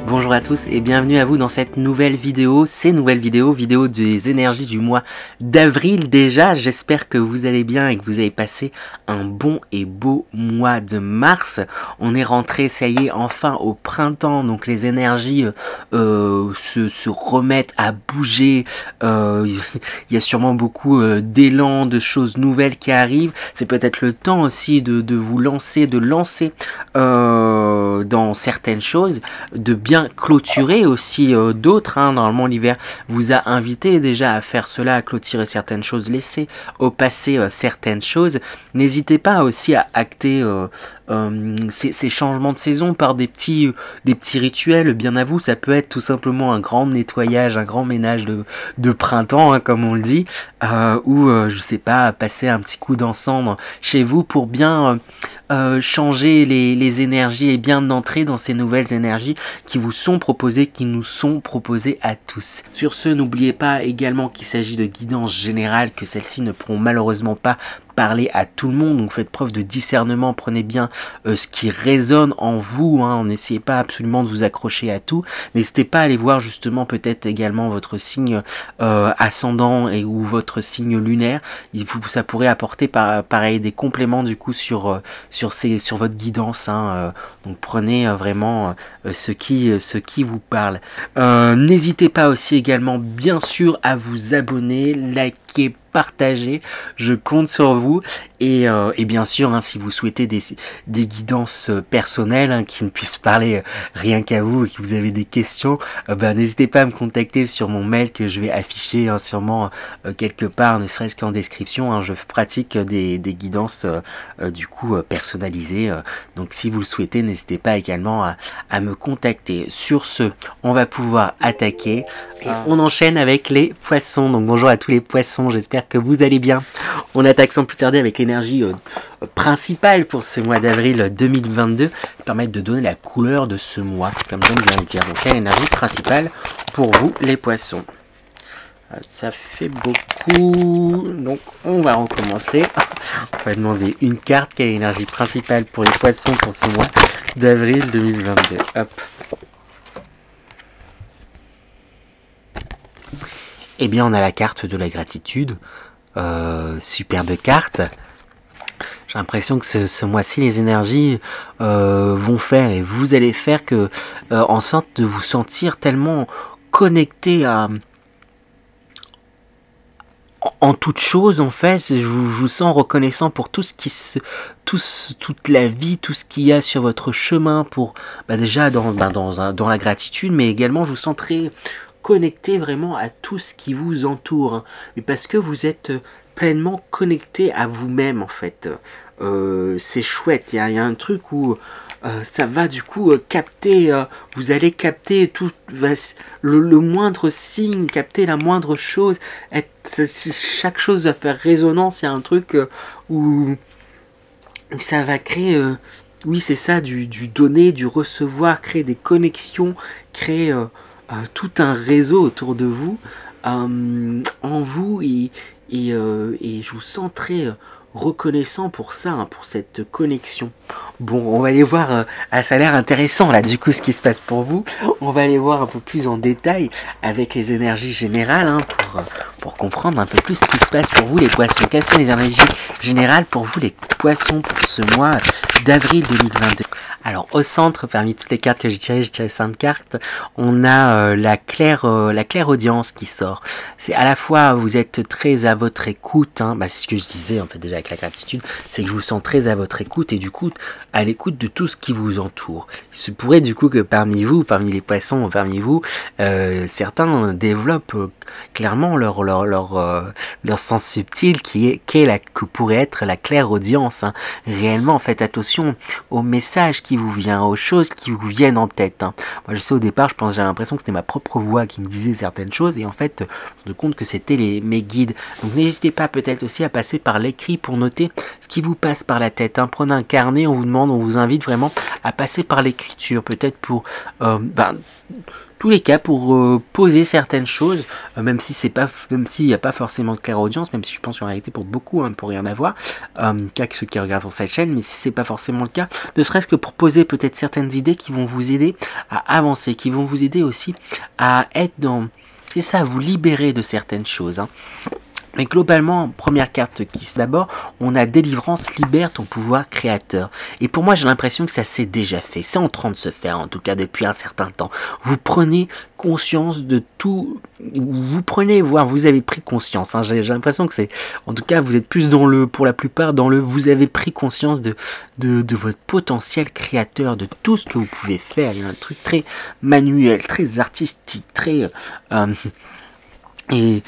Bonjour à tous et bienvenue à vous dans cette nouvelle vidéo, vidéo des énergies du mois d'avril déjà. J'espère que vous allez bien et que vous avez passé un bon et beau mois de mars. On est rentré, ça y est, enfin au printemps, donc les énergies se remettent à bouger. Il y a sûrement beaucoup d'élan, de choses nouvelles qui arrivent. C'est peut-être le temps aussi de vous lancer, dans certaines choses, de bien clôturer aussi d'autres. Normalement l'hiver vous a invité déjà à faire cela, à clôturer certaines choses, laisser au passé certaines choses. N'hésitez pas aussi à acter ces changements de saison par des petits rituels. Bien à vous, ça peut être tout simplement un grand nettoyage, un grand ménage de printemps, comme on le dit, ou je sais pas, passer un petit coup d'encens chez vous pour bien changer les énergies et bien entrer dans ces nouvelles énergies qui vous sont proposées, qui nous sont proposées à tous. Sur ce, n'oubliez pas également qu'il s'agit de guidances générales, que celles-ci ne pourront malheureusement pas parler à tout le monde, donc faites preuve de discernement, prenez bien ce qui résonne en vous, n'essayez pas absolument de vous accrocher à tout, n'hésitez pas à aller voir justement peut-être également votre signe ascendant et ou votre signe lunaire, ça pourrait apporter pareil des compléments du coup sur votre guidance, donc prenez vraiment ce qui vous parle. N'hésitez pas aussi également bien sûr à vous abonner, liker, partager, je compte sur vous et bien sûr si vous souhaitez des guidances personnelles qui ne puissent parler rien qu'à vous et que vous avez des questions, n'hésitez pas à me contacter sur mon mail que je vais afficher sûrement quelque part, ne serait-ce qu'en description. Je pratique des guidances du coup personnalisées, donc si vous le souhaitez, n'hésitez pas également à me contacter. Sur ce, on va pouvoir attaquer et on enchaîne avec les poissons. Donc bonjour à tous les poissons, j'espère que vous allez bien. On attaque sans plus tarder avec l'énergie principale pour ce mois d'avril 2022, qui permet de donner la couleur de ce mois, comme j'aime bien le dire. Donc quelle énergie principale pour vous les poissons? Ça fait beaucoup, donc on va recommencer. On va demander une carte. Quelle est l'énergie principale pour les poissons pour ce mois d'avril 2022? Hop. Eh bien, on a la carte de la gratitude. Superbe carte. J'ai l'impression que ce mois-ci, les énergies vont faire et vous allez faire que, en sorte de vous sentir tellement connecté en toute chose, en fait. Je vous sens reconnaissant pour tout ce toute la vie, tout ce qu'il y a sur votre chemin, pour déjà dans la gratitude, mais également je vous sens très connecté vraiment à tout ce qui vous entoure, mais parce que vous êtes pleinement connecté à vous-même en fait. C'est chouette, il y a un truc où ça va du coup capter, vous allez capter tout le moindre signe, capter la moindre chose, chaque chose va faire résonance. Il y a un truc où ça va créer, oui c'est ça, du donner, du recevoir, créer des connexions, créer tout un réseau autour de vous, en vous, et je vous sens très reconnaissant pour ça, pour cette connexion. Bon, on va aller voir, ça a l'air intéressant là du coup ce qui se passe pour vous. On va aller voir un peu plus en détail avec les énergies générales, pour comprendre un peu plus ce qui se passe pour vous les poissons. Quelles sont les énergies générales pour vous les poissons pour ce mois d'avril 2022? Alors au centre, parmi toutes les cartes que j'ai tiré 5 cartes, on a la clairaudience qui sort. C'est à la fois, vous êtes très à votre écoute, c'est ce que je disais en fait déjà avec la gratitude, c'est que je vous sens très à votre écoute et du coup à l'écoute de tout ce qui vous entoure. Il se pourrait du coup que parmi les poissons, certains développent clairement leur sens subtil que pourrait être la clairaudience. Réellement, faites attention aux messages qui vous viennent, aux choses qui vous viennent en tête. Moi je sais au départ, j'avais l'impression que c'était ma propre voix qui me disait certaines choses et en fait, je me rends compte que c'était mes guides. Donc n'hésitez pas peut-être aussi à passer par l'écrit pour noter ce qui vous passe par la tête. Prenez un carnet, on vous invite vraiment à passer par l'écriture, peut-être pour tous les cas pour poser certaines choses, même si c'est pas, même s'il n'y a pas forcément de clairaudience, même si je pense en réalité pour beaucoup, hein, pour rien avoir, qu'à ceux qui regardent sur cette chaîne, mais si c'est pas forcément le cas, ne serait-ce que pour poser peut-être certaines idées qui vont vous aider à avancer, qui vont vous aider aussi à être dans, c'est ça, vous libérer de certaines choses, hein. Mais globalement, première carte qui d'abord, on a délivrance, libère ton pouvoir créateur. Et pour moi, j'ai l'impression que ça s'est déjà fait. C'est en train de se faire, en tout cas depuis un certain temps. Vous prenez conscience de tout. Vous prenez, voire vous avez pris conscience. Hein. J'ai l'impression que c'est, en tout cas, vous êtes plus dans le, pour la plupart, dans le, vous avez pris conscience de votre potentiel créateur, de tout ce que vous pouvez faire. Il y a un truc très manuel, très artistique, très et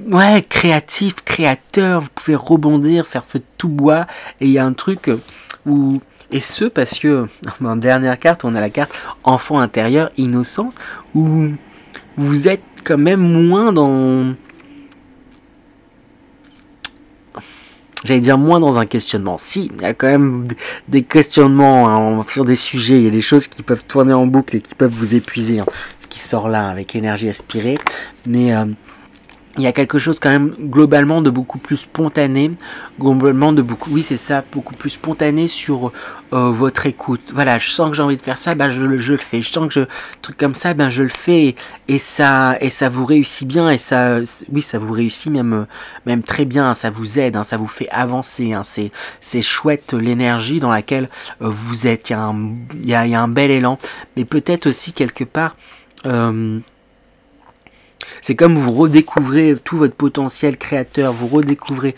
ouais, créatif, créateur, vous pouvez rebondir, faire feu de tout bois, et il y a un truc où, et ce parce que, en dernière carte, on a la carte enfant intérieur, innocence, où vous êtes quand même moins dans, j'allais dire moins dans un questionnement. Si, il y a quand même des questionnements, hein, sur des sujets, il y a des choses qui peuvent tourner en boucle et qui peuvent vous épuiser, hein, ce qui sort là avec énergie aspirée, mais il y a quelque chose quand même globalement de beaucoup plus spontané, globalement de beaucoup, oui c'est ça, beaucoup plus spontané sur votre écoute. Voilà, je sens que j'ai envie de faire ça, ben je le fais. Je sens que truc comme ça, ben je le fais et ça vous réussit bien et ça, oui ça vous réussit même très bien, ça vous aide, hein, ça vous fait avancer. Hein, c'est chouette l'énergie dans laquelle vous êtes. Il y a un bel élan, mais peut-être aussi quelque part. C'est comme vous redécouvrez tout votre potentiel créateur, vous redécouvrez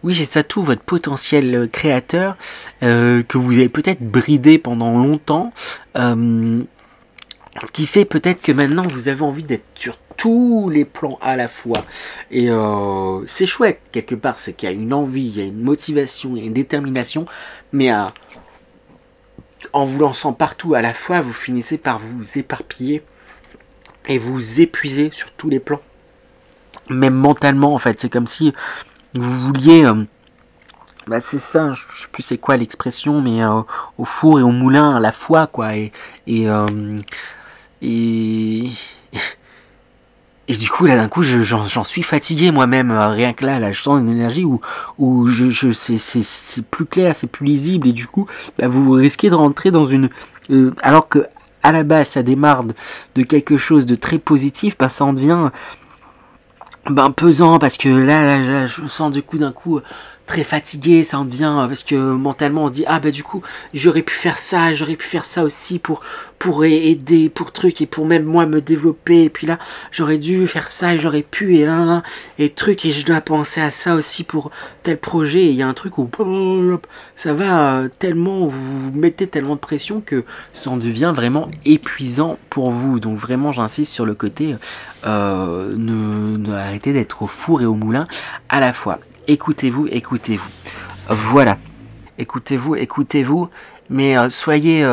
oui c'est ça, tout votre potentiel créateur que vous avez peut-être bridé pendant longtemps, qui fait peut-être que maintenant vous avez envie d'être sur tous les plans à la fois. Et c'est chouette quelque part, c'est qu'il y a une envie, il y a une motivation, il y a une détermination, mais en vous lançant partout à la fois, vous finissez par vous éparpiller et vous épuiser sur tous les plans, même mentalement en fait. C'est comme si vous vouliez bah c'est ça, je sais plus c'est quoi l'expression, mais au four et au moulin à la fois quoi, et du coup là d'un coup j'en suis fatigué moi-même, rien que là je sens une énergie où c'est plus clair, c'est plus lisible, et du coup bah, vous risquez de rentrer dans une alors que à la base ça démarre de quelque chose de très positif, bah ça en devient pesant, parce que là je me sens du coup d'un coup très fatigué, ça en devient, parce que mentalement on se dit ah bah du coup j'aurais pu faire ça aussi pour aider, pour truc, et pour même moi me développer, et puis là j'aurais dû faire ça et j'aurais pu, et là et truc, et je dois penser à ça aussi pour tel projet, et il y a un truc où ça va tellement, vous mettez tellement de pression que ça en devient vraiment épuisant pour vous. Donc vraiment j'insiste sur le côté ne arrêtez d'être au four et au moulin à la fois. Écoutez-vous. Voilà. Écoutez-vous. Mais soyez,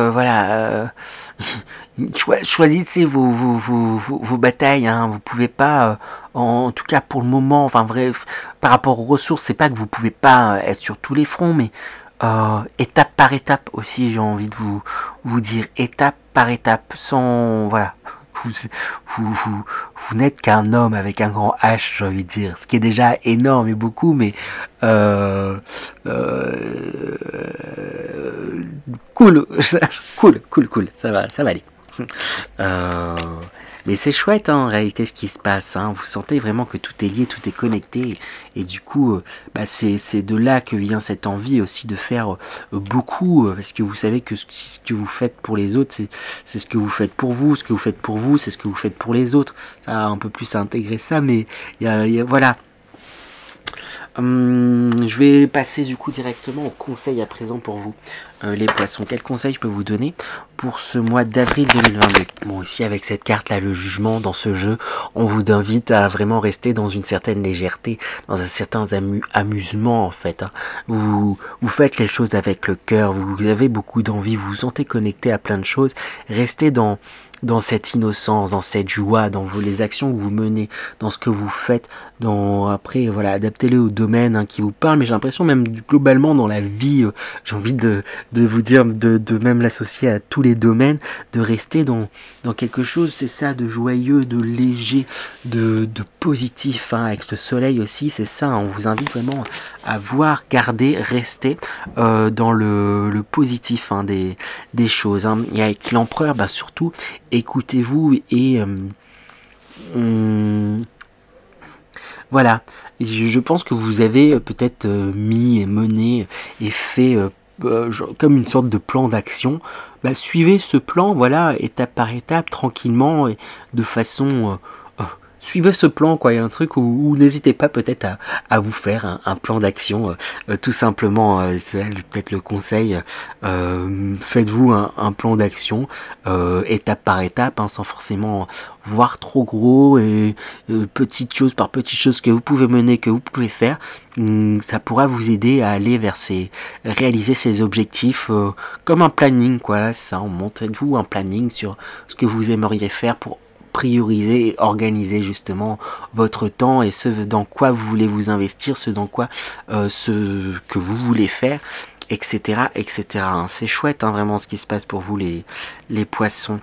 choisissez vos batailles. Hein. Vous pouvez pas, en tout cas pour le moment, enfin bref, par rapport aux ressources, c'est pas que vous pouvez pas être sur tous les fronts, mais étape par étape aussi, j'ai envie de vous dire, étape par étape, sans, voilà. Vous n'êtes qu'un homme avec un grand H, j'ai envie de dire, ce qui est déjà énorme et beaucoup, mais cool, ça va aller. Mais c'est chouette, hein, en réalité, ce qui se passe. Hein. Vous sentez vraiment que tout est lié, tout est connecté. Et du coup, c'est de là que vient cette envie aussi de faire beaucoup. Parce que vous savez que ce que vous faites pour les autres, c'est ce que vous faites pour vous. Ce que vous faites pour vous, c'est ce que vous faites pour les autres. Ça a un peu plus à intégrer ça, mais voilà. Je vais passer du coup directement au conseil à présent pour vous, les poissons. Quel conseil je peux vous donner pour ce mois d'avril 2022? Bon, ici avec cette carte là, le jugement, dans ce jeu, on vous invite à vraiment rester dans une certaine légèreté, dans un certain amusement en fait. Hein. Vous faites les choses avec le cœur, vous avez beaucoup d'envie, vous vous sentez connecté à plein de choses. Restez dans dans cette innocence, dans cette joie, dans les actions que vous menez, dans ce que vous faites, après voilà, adaptez-le au domaine hein, qui vous parle, mais j'ai l'impression même globalement dans la vie, j'ai envie de vous dire, de même l'associer à tous les domaines, de rester dans quelque chose, c'est ça, de joyeux, de léger, de positif, hein, avec ce soleil aussi, c'est ça, on vous invite vraiment à voir, garder, rester dans le positif hein, des choses. Hein. Et avec l'empereur, bah, surtout, écoutez-vous et voilà. Je pense que vous avez peut-être mis et mené et fait comme une sorte de plan d'action. Bah, suivez ce plan, voilà, étape par étape, tranquillement, et de façon suivez ce plan, quoi. Il y a un truc où n'hésitez pas peut-être à vous faire un plan d'action, tout simplement. C'est peut-être le conseil. Faites-vous un plan d'action, étape par étape, hein, sans forcément voir trop gros et petite chose par petite chose que vous pouvez mener, que vous pouvez faire. Ça pourra vous aider à aller vers réaliser ces objectifs comme un planning, quoi. Là, ça, montrez-vous un planning sur ce que vous aimeriez faire pour prioriser et organiser justement votre temps et ce dans quoi vous voulez vous investir, ce dans quoi ce que vous voulez faire, etc. etc. C'est chouette hein, vraiment ce qui se passe pour vous les poissons.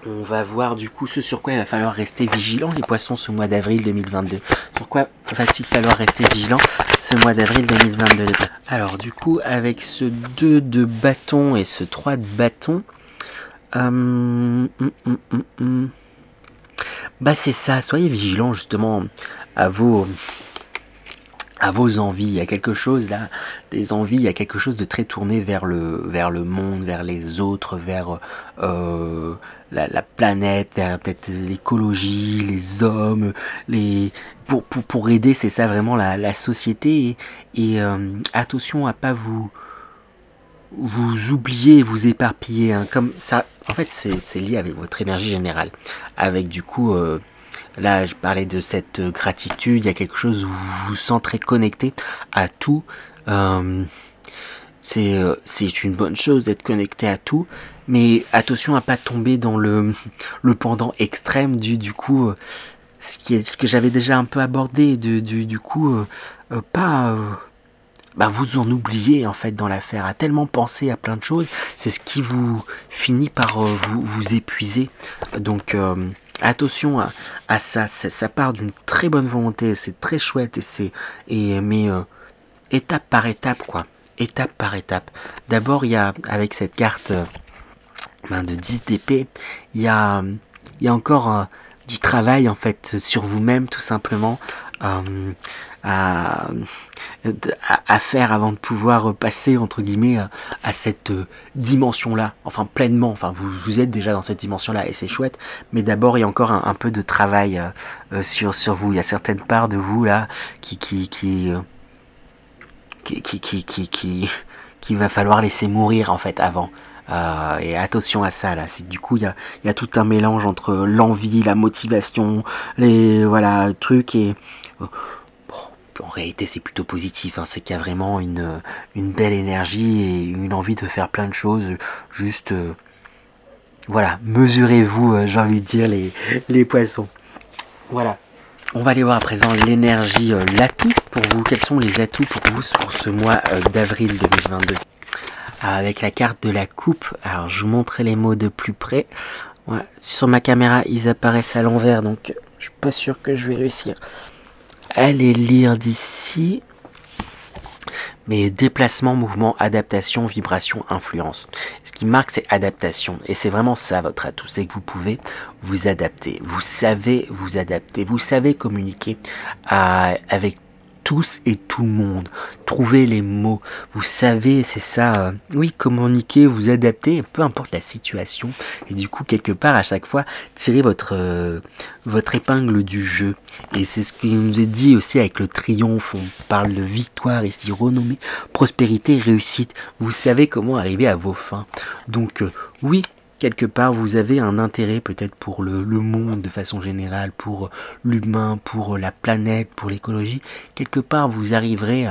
On va voir du coup ce sur quoi il va falloir rester vigilant les poissons ce mois d'avril 2022. Sur quoi va-t-il falloir rester vigilant ce mois d'avril 2022? Alors du coup avec ce 2 de bâton et ce 3 de bâton, bah c'est ça, soyez vigilants justement à vos envies. Il y a quelque chose là, des envies, il y a quelque chose de très tourné vers le monde, vers les autres, vers la planète, vers peut-être l'écologie, les hommes, pour aider, c'est ça vraiment la société et attention à pas vous oublier, vous éparpiller, hein, comme ça. En fait, c'est lié avec votre énergie générale, avec du coup là, je parlais de cette gratitude, il y a quelque chose où vous vous sentirez connecté à tout. C'est une bonne chose d'être connecté à tout, mais attention à pas tomber dans le pendant extrême du coup, ce que j'avais déjà un peu abordé, du coup, pas... bah vous en oubliez en fait dans l'affaire, à tellement penser à plein de choses, c'est ce qui vous finit par vous épuiser. Donc attention à ça, ça part d'une très bonne volonté, c'est très chouette mais étape par étape quoi, étape par étape. D'abord il y a avec cette carte de 10 d'épée, il y a encore du travail en fait sur vous-même tout simplement. À faire avant de pouvoir passer entre guillemets à cette dimension là, enfin pleinement, enfin vous êtes déjà dans cette dimension là et c'est chouette, mais d'abord il y a encore un peu de travail sur vous. Il y a certaines parts de vous là qui va falloir laisser mourir en fait avant. Et attention à ça là, c'est que du coup il y a tout un mélange entre l'envie, la motivation, les voilà trucs et en réalité c'est plutôt positif, hein, c'est qu'il y a vraiment une belle énergie et une envie de faire plein de choses, juste voilà, mesurez-vous, j'ai envie de dire les poissons. Voilà, on va aller voir à présent l'énergie, l'atout pour vous, quels sont les atouts pour vous pour ce mois d'avril 2022. Avec la carte de la coupe, alors je vous montrerai les mots de plus près. Ouais, sur ma caméra ils apparaissent à l'envers donc je suis pas sûr que je vais réussir à les lire d'ici. Mais déplacement, mouvement, adaptation, vibration, influence. Ce qui marque c'est adaptation. Et c'est vraiment ça votre atout. C'est que vous pouvez vous adapter. Vous savez vous adapter. Vous savez communiquer avec tous et tout le monde. Trouver les mots. Vous savez, c'est ça. Oui, communiquer, vous adapter, peu importe la situation. Et du coup, quelque part, à chaque fois, tirer votre épingle du jeu. Et c'est ce qui nous est dit aussi avec le triomphe. On parle de victoire ici, renommée, prospérité, réussite. Vous savez comment arriver à vos fins. Donc, oui. Quelque part, vous avez un intérêt peut-être pour le monde de façon générale, pour l'humain, pour la planète, pour l'écologie. Quelque part, vous arriverez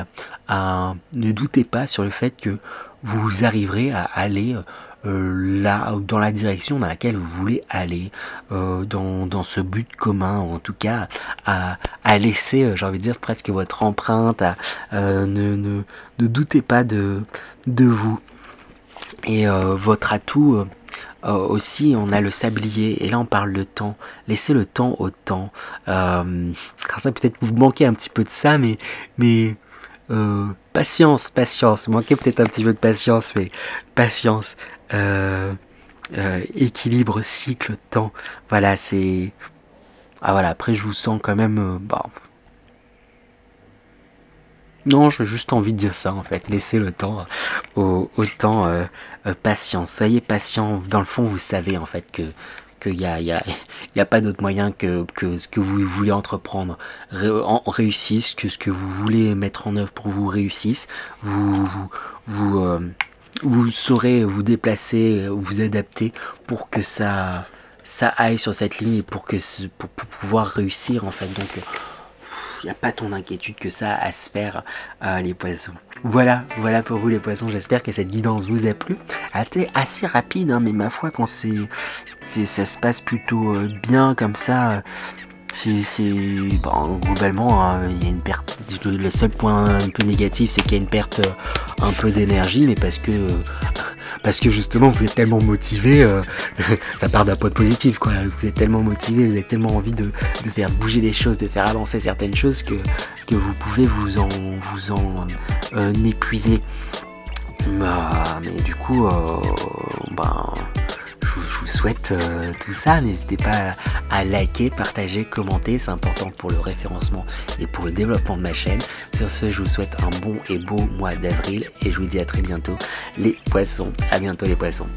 à ne doutez pas sur le fait que vous arriverez à aller là, dans la direction dans laquelle vous voulez aller, dans ce but commun, ou en tout cas à laisser, j'ai envie de dire, presque votre empreinte, ne doutez pas de vous. Et votre atout aussi, on a le sablier, et là on parle de temps. Laissez le temps au temps. Car ça, peut-être vous manquez un petit peu de ça, mais patience, vous manquez peut-être un petit peu de patience, mais patience. Équilibre, cycle, temps. Voilà, c'est... Ah voilà, après je vous sens quand même... Non, j'ai juste envie de dire ça en fait. Laissez le temps au temps, patience. Soyez patient. Dans le fond, vous savez en fait qu'il y a pas d'autre moyen que ce que vous voulez entreprendre réussisse, que ce que vous voulez mettre en œuvre pour vous réussisse. Vous saurez vous déplacer, vous adapter pour que ça aille sur cette ligne et pour pouvoir réussir en fait. Donc il n'y a pas tant d'inquiétude que ça à se faire, les poissons. Voilà pour vous les poissons, j'espère que cette guidance vous a plu. Assez rapide, hein, mais ma foi, quand ça se passe plutôt bien comme ça, globalement, hein, il y a une perte. Le seul point un peu négatif, c'est qu'il y a une perte un peu d'énergie, mais parce que justement vous êtes tellement motivé, ça part d'un point positif quoi. Vous êtes tellement motivé, vous avez tellement envie de faire bouger les choses, de faire avancer certaines choses que vous pouvez vous en épuiser. Mais du coup, je vous souhaite tout ça. N'hésitez pas à liker, partager, commenter. C'est important pour le référencement et pour le développement de ma chaîne. Sur ce, je vous souhaite un bon et beau mois d'avril et je vous dis à très bientôt les poissons. À bientôt les poissons.